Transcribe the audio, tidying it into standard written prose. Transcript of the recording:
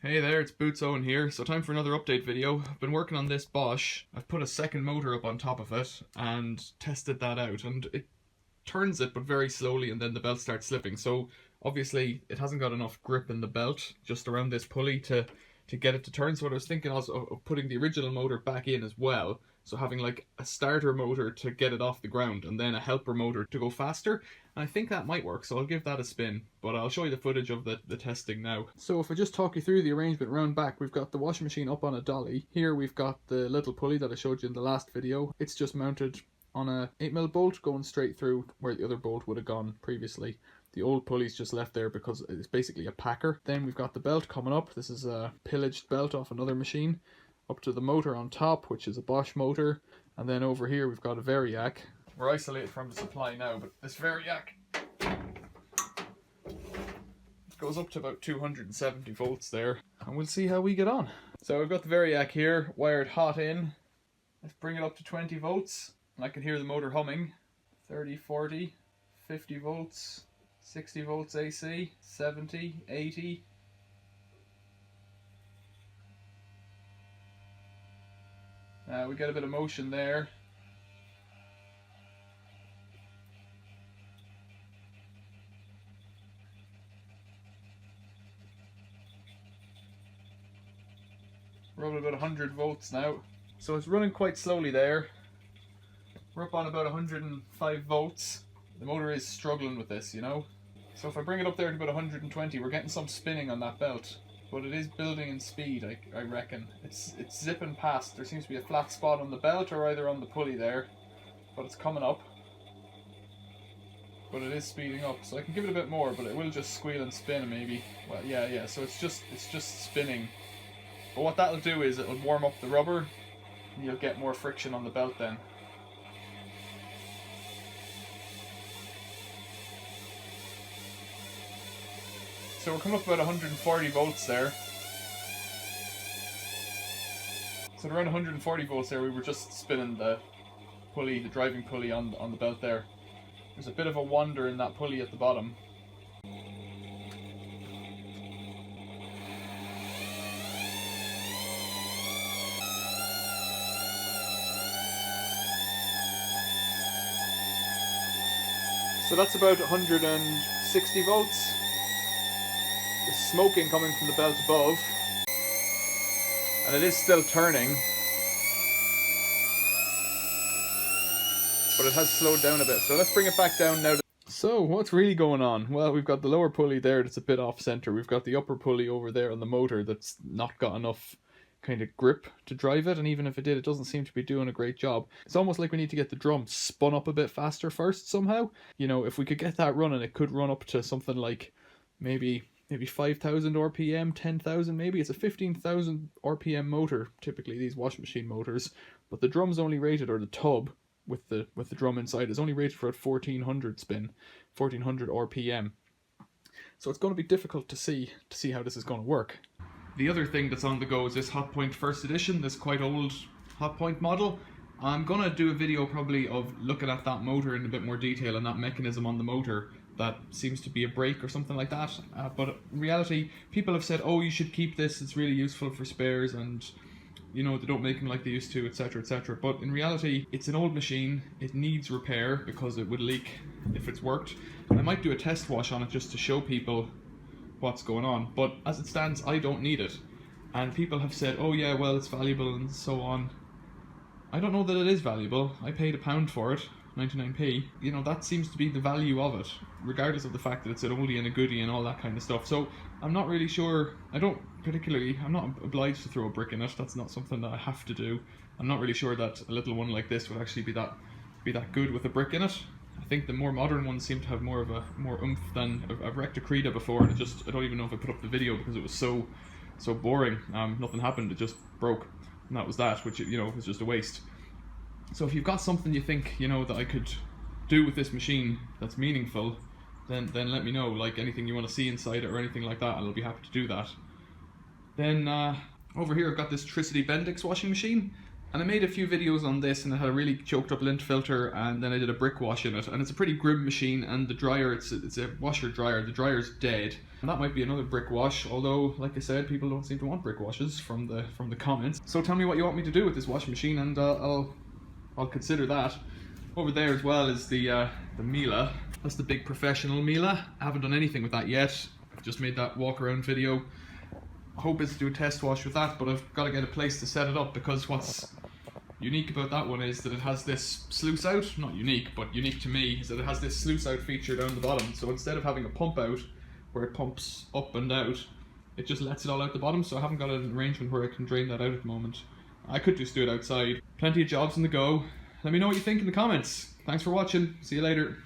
Hey there, it's Boots Owen here. So time for another update video. I've been working on this Bosch. I've put a second motor up on top of it and tested that out, and it turns it but very slowly, and then the belt starts slipping. So obviously it hasn't got enough grip in the belt just around this pulley to get it to turn. So what I was thinking also of putting the original motor back in as well. So having like a starter motor to get it off the ground and then a helper motor to go faster. And I think that might work, so I'll give that a spin. But I'll show you the footage of the testing now. So if I just talk you through the arrangement round back, we've got the washing machine up on a dolly. Here we've got the little pulley that I showed you in the last video. It's just mounted on a 8mm bolt going straight through where the other bolt would have gone previously. The old pulley's just left there because it's basically a packer. Then we've got the belt coming up. This is a pillaged belt off another machine. Up to the motor on top, which is a Bosch motor. And then over here we've got a variac. We're isolated from the supply now, but this variac goes up to about 270 volts there. And we'll see how we get on. So we've got the variac here, wired hot in. Let's bring it up to 20 volts. And I can hear the motor humming. 30, 40, 50 volts. 60 volts AC, 70, 80. We get a bit of motion there. We're up at about 100 volts now. So it's running quite slowly there. We're up on about 105 volts. The motor is struggling with this, you know. So if I bring it up there to about 120, we're getting some spinning on that belt. But it is building in speed, I reckon. It's zipping past. There seems to be a flat spot on the belt or either on the pulley there. But it's coming up. But it is speeding up. So I can give it a bit more, but it will just squeal and spin maybe. Well, yeah. So it's just spinning. But what that'll do is it'll warm up the rubber. And you'll get more friction on the belt then. So we're coming up about 140 volts there. So around 140 volts there, we were just spinning the pulley, the driving pulley on the belt there. There's a bit of a wander in that pulley at the bottom. So that's about 160 volts. There's smoking coming from the belt above, and it is still turning, but it has slowed down a bit. So let's bring it back down now. So what's really going on? Well, we've got the lower pulley there that's a bit off center. We've got the upper pulley over there on the motor that's not got enough kind of grip to drive it, and even if it did, it doesn't seem to be doing a great job. It's almost like we need to get the drum spun up a bit faster first somehow. You know, if we could get that running, it could run up to something like maybe 5,000 RPM, 10,000 maybe. It's a 15,000 RPM motor, typically these washing machine motors, but the drum's only rated, or the tub with the drum inside is only rated for at 1400 spin, 1400 RPM. So it's going to be difficult to see how this is going to work. The other thing that's on the go is this Hotpoint first edition, this quite old Hotpoint model. I'm going to do a video probably of looking at that motor in a bit more detail and that mechanism on the motor that seems to be a brake or something like that. But in reality, people have said, oh, you should keep this, it's really useful for spares, and you know, they don't make them like they used to, etc, etc. But in reality, it's an old machine, it needs repair because it would leak if it's worked. I might do a test wash on it just to show people what's going on, but as it stands, I don't need it. And people have said, oh yeah, well, it's valuable and so on. I don't know that it is valuable. I paid £1 for it, 99p. You know, that seems to be the value of it, regardless of the fact that it's an oldie and a goodie and all that kind of stuff. So I'm not really sure. I'm not obliged to throw a brick in it. That's not something that I have to do. I'm not really sure that a little one like this would actually be that good with a brick in it. I think the more modern ones seem to have more oomph than I've wrecked a Creta before, and I don't even know if I put up the video because it was so boring. Nothing happened. It just broke, and that was that, which, you know, was just a waste. So if you've got something you think, you know, that I could do with this machine that's meaningful, then let me know. Like anything you want to see inside it or anything like that, I'll be happy to do that. Then over here I've got this Tricity Bendix washing machine. And I made a few videos on this, and it had a really choked up lint filter, and then I did a brick wash in it. And it's a pretty grim machine, and the dryer, it's a washer dryer. The dryer's dead. And that might be another brick wash, although, like I said, people don't seem to want brick washes from the comments. So tell me what you want me to do with this washing machine, and I'll consider that. Over there as well is the Miele. That's the big professional Miele. I haven't done anything with that yet. I've just made that walk around video. I hope is to do a test wash with that, but I've got to get a place to set it up, because what's unique about that one is that it has this sluice out. Not unique, but unique to me is that it has this sluice out feature down the bottom. So instead of having a pump out where it pumps up and out, it just lets it all out the bottom. So I haven't got an arrangement where I can drain that out at the moment. I could just do it outside. Plenty of jobs on the go. Let me know what you think in the comments. Thanks for watching. See you later.